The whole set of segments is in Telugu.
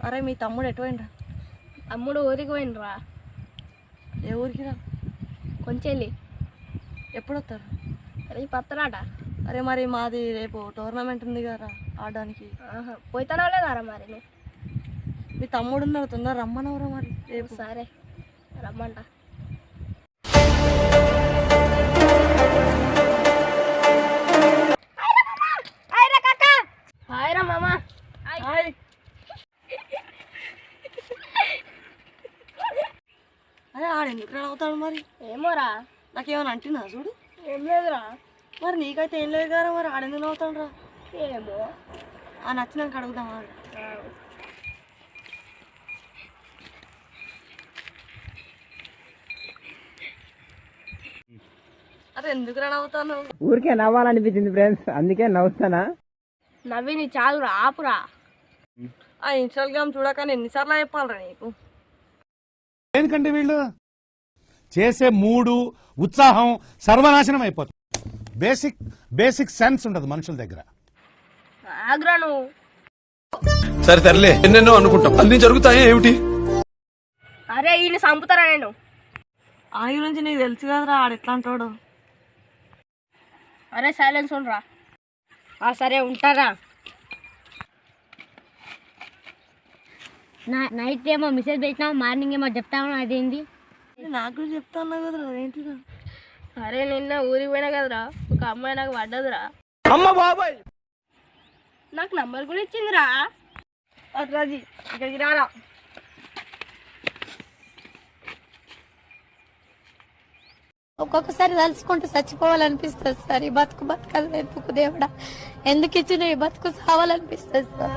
అరే మీ తమ్ముడు ఎటు పోయిండ్రా? తమ్ముడు ఊరికి పోయినరా. ఏ ఊరికి రా? కొంచెల్లి. ఎప్పుడు వస్తారు? రేపు వస్తారాట. అరే మరి మాది రేపు టోర్నమెంట్ ఉంది కదా ఆడడానికి. పోతానా లేదారా మరి నువ్వు? మీ తమ్ముడు ఉన్నారు, తొందర రమ్మనవరా మరి రేపు. సరే రమ్మంట. హాయ్ రా మామ. హాయ్. అరే ఆడెందుకు అవుతాడు మరి? ఏమోరా, నాకేమైనా అంటున్నా చూడు. ఏం లేదురా. మరి నీకైతే ఏం లేదు కదా, మరి ఆడెందుకు అవుతాడు రా? ఏమో ఆ నచ్చినాక అడుగుదామా? అరే ఎందుకు నవ్వుతాను? ఊరికే నవ్వాలనిపించింది ఫ్రెండ్స్, అందుకే నవ్వుతానా. నవ్విని చాలురా, ఆపురా. ఆ ఇన్స్టాగ్రామ్ చూడకని ఎన్నిసార్లు చెప్పాలరా నీకు? ఎందుకంటే వీళ్ళు చేసే మూడు ఉత్సాహం సర్వనాశనం అయిపోతుంది. బేసిక్ సెన్స్ ఉండదు మనుషుల దగ్గర. ఆగ్రా నువ్వు. సరే తరలే, ఎన్నెన్నో అనుకుంటాం, అన్ని జరుగుతాయా ఏమిటి? అరే ఈయన చంపుతారా నేను? ఆ గురించి నీకు తెలుసు కదరా ఆడు ఎట్లా అంటాడు. అరే సైలెన్స్ ఉండరా. సరే ఉంటారా. నైట్ ఏమో మెసేజ్ పెట్టినావు, మార్నింగ్ ఏమో చెప్తావు, అదేంటి? నాకు కూడా చెప్తా అన్నావు కదరా, ఏంటిరా? అరే నిన్న ఊరికి పోయినా కదరా, ఒక అమ్మాయి నాకు పడ్డదిరా. అమ్మ బాబాయ్, నాకు నంబర్ కూడా ఇచ్చిందిరా. రాజీ ఇక్కడికి రారా. ఒక్కొక్కసారి తలుచుకుంటూ చచ్చిపోవాలనిపిస్తుంది సార్. ఈ బతుకు బతకాలి ఎందుకు దేవుడా, ఎందుకు ఇచ్చిన ఈ బతుకు సావాలనిపిస్తుంది సార్.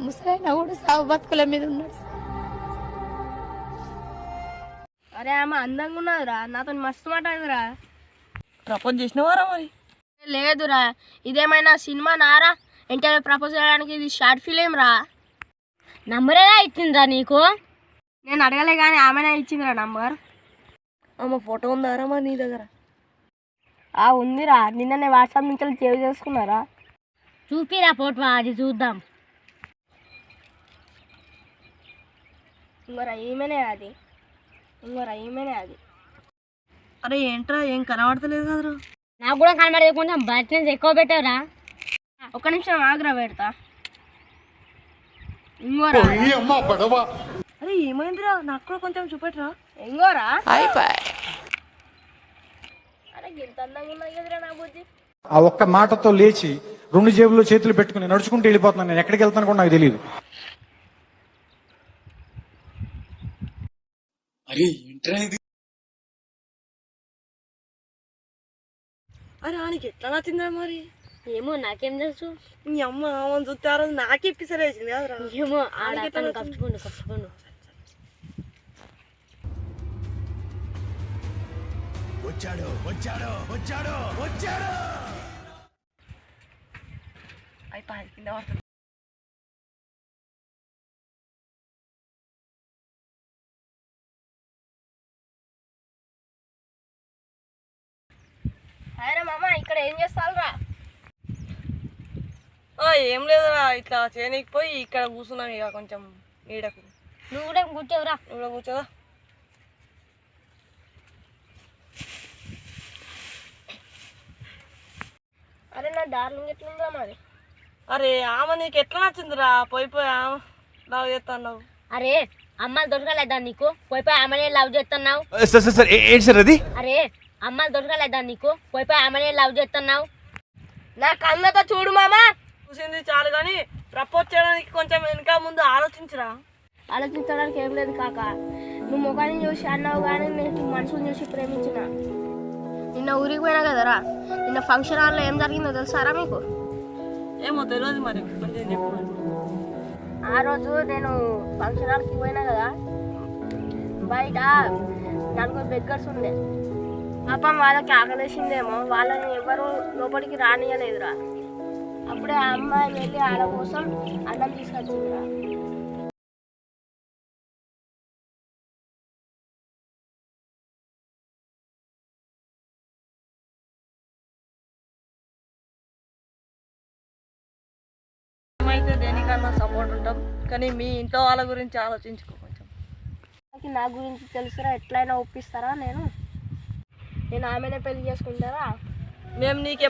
ముసలైనా కూడా సావు బతుకుల మీద ఉన్నాడు సార్. అరే ఆమె అందంగా ఉన్నదిరా, నాతో మస్తు మాట్లాడదురా. ప్రపోజ్ చేసినవారా మరి? లేదురా, ఇదేమైనా సినిమా నారా? ఇంటర్వ్యూ ప్రపోజ్ చేయడానికి ఇది షార్ట్ ఫిలిం రా. నంబర్ ఎలా ఇచ్చిందిరా నీకు? నేను అడగలే కానీ ఆమెనే ఇచ్చిందిరా నంబర్. అమ్మ ఫోటో ఉందారా మరి నీ దగ్గర? ఉందిరా, నిన్ననే వాట్సాప్ నుంచి సేవ్ చేసుకున్నారా. చూపిరా ఫోటో, అది చూద్దాం. ఇంకోరా ఈమెనే అది, ఇంకోరా ఈమెనే అది. అరే ఏంట్రా ఏం కనబడతలేదు కదరా? నాకు కూడా కనబడేది, కొంచెం బ్రైట్నెస్ ఎక్కువ పెట్టారా. ఒక్క నిమిషం ఆగ్రా పెడతా. ఇంకోరా. అరే ఏమైందిరా, నాకు కూడా కొంచెం చూపెట్టరా. ఇంకోరా. అరే ఇంత అందంగా ఉన్నది కదరా నా బుద్ధి. ఆ ఒక్క మాటతో లేచి 2 జేబుల్లో చేతులు పెట్టుకుని నడుచుకుంటూ వెళ్ళిపోతున్నాను. నేను ఎక్కడికి వెళ్తాను కూడా నాకు తెలియదు. అరే ఆనికి ఎట్లా నచ్చిందిరా మరి? ఏమో నాకేం తెలుసు. మీ అమ్మ ఆమెను చూస్తే ఆ రోజు నాకే ఇప్పిసరేసింది కదరా. ఏమో కప్పుకోండు. వచ్చాడు. అయిపోయి కింద పడుతుంది. అరే మామ ఇక్కడ ఏం చేస్తావురా? ఏం లేదురా, ఇట్లా చేయనీకి పోయి ఇక్కడ కూర్చున్నాం ఇక కొంచెం నీడకు. నువ్వు కూడా కూర్చోవురా. నువ్వు కూడా కూర్చోదా? అరే నా డార్లింగ్ ఎట్లుందా మరి? అరే ఆమె నీకు ఎట్లా నచ్చిందిరా? పోయి ఆమె లవ్ చేస్తున్నావు. అరే అమ్మాయిలు దొరకలేదా నీకు? పోయి ఆమెనే లవ్ చేస్తున్నావు. ఏంటి సార్ అది? అరే అమ్మాయిలు దొరకలేదా నీకు? పోయి ఆమెనే లవ్ చేస్తున్నావు. నా కన్నతో చూడు మామా. చూసింది చాలు కానీ ప్రపోజ్ చేయడానికి కొంచెం వెనక ముందు ఆలోచించరా. ఆలోచించడానికి ఏం లేదు కాక, నువ్వు ముఖాన్ని చూసి అన్నావు కానీ నేను మనసుని చూసి ప్రేమించిన. నిన్న ఊరికి పోయినా కదరా, నిన్న ఫంక్షన్ హాల్లో ఏం జరిగిందో తెలుసారా మీకు? ఏమో తెలియదు మరి, కొంచెం చెప్పు. ఆ రోజు నేను ఫంక్షన్ హాల్కి పోయినా కదా, బయట 4 బెగ్గర్స్ ఉండే. పాపం వాళ్ళకి ఆకలేసిందేమో, వాళ్ళని ఎవరు లోపలికి రానియలేదురా. అప్పుడే ఆ అమ్మాయి వెళ్ళి వాళ్ళ కోసం అన్నం తీసుకొచ్చిందిరా. ఏమైతే దేనికి ఎలాగన్నా సపోర్ట్ ఉంటాం, కానీ మీ ఇంట్లో వాళ్ళ గురించి ఆలోచించుకో కొంచెం. నా గురించి తెలుసురా, ఎట్లయినా ఒప్పిస్తారా? నేను ఆమెనే పెళ్లి చేసుకుంటారా? మేము నీకు